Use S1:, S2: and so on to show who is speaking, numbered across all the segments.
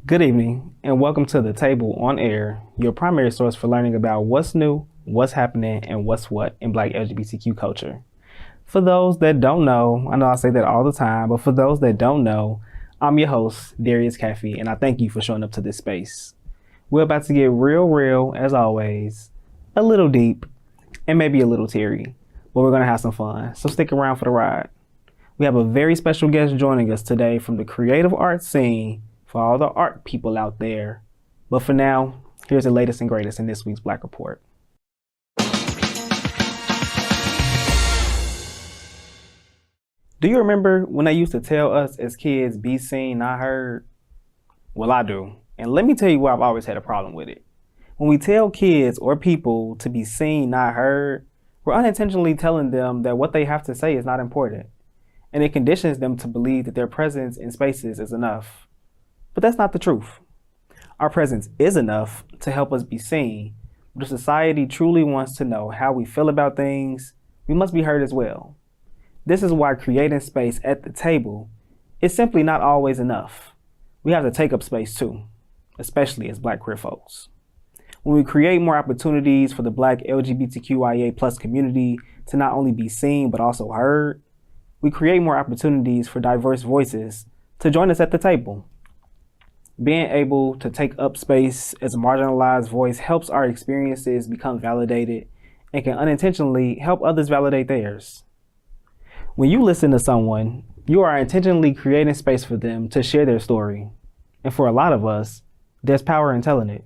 S1: Good evening, and welcome to the Table on Air, your primary source for learning about what's new, what's happening, and what's what in Black LGBTQ culture. For those that don't know, I know I say that all the time, but for those that don't know, I'm your host, Darius Caffey, and I thank you for showing up to this space. We're about to get real, as always, a little deep, and maybe a little teary, but we're going to have some fun, so stick around for the ride. We have a very special guest joining us today from the creative arts scene for all the art people out there. But for now, here's the latest and greatest in this week's Black Report. Do you remember when they used to tell us as kids, be seen, not heard? Well, I do. And let me tell you why I've always had a problem with it. When we tell kids or people to be seen, not heard, we're unintentionally telling them that what they have to say is not important. And it conditions them to believe that their presence in spaces is enough. But that's not the truth. Our presence is enough to help us be seen, but if society truly wants to know how we feel about things, we must be heard as well. This is why creating space at the table is simply not always enough. We have to take up space too, especially as Black queer folks. When we create more opportunities for the Black LGBTQIA plus community to not only be seen but also heard, we create more opportunities for diverse voices to join us at the table. Being able to take up space as a marginalized voice helps our experiences become validated and can unintentionally help others validate theirs. When you listen to someone, you are intentionally creating space for them to share their story. And for a lot of us, there's power in telling it.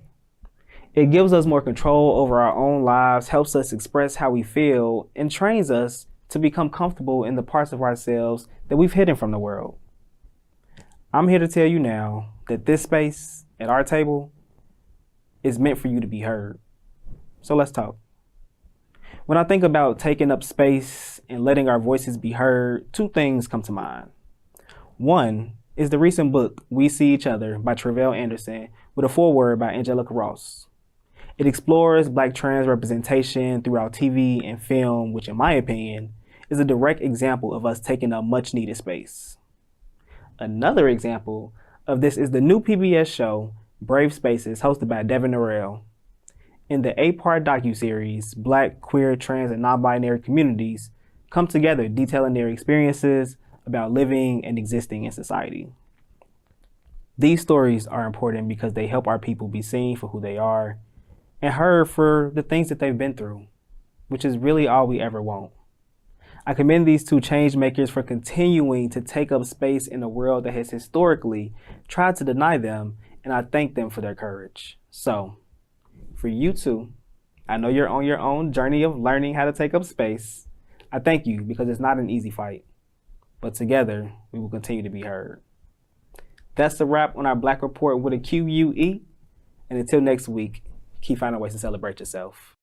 S1: It gives us more control over our own lives, helps us express how we feel, and trains us to become comfortable in the parts of ourselves that we've hidden from the world. I'm here to tell you now that this space at our table is meant for you to be heard. So let's talk. When I think about taking up space and letting our voices be heard, two things come to mind. One is the recent book, We See Each Other by Tre'vell Anderson with a foreword by Angelica Ross. It explores Black trans representation throughout TV and film, which in my opinion is a direct example of us taking up much needed space. Another example of this is the new PBS show, Brave Spaces, hosted by Devin Norrell. In the 8-part docuseries, Black, queer, trans, and non-binary communities come together detailing their experiences about living and existing in society. These stories are important because they help our people be seen for who they are and heard for the things that they've been through, which is really all we ever want. I commend these two change makers for continuing to take up space in a world that has historically tried to deny them, and I thank them for their courage. So, for you two, I know you're on your own journey of learning how to take up space. I thank you because it's not an easy fight, but together we will continue to be heard. That's a wrap on our Black Report with a QUE, and until next week, keep finding ways to celebrate yourself.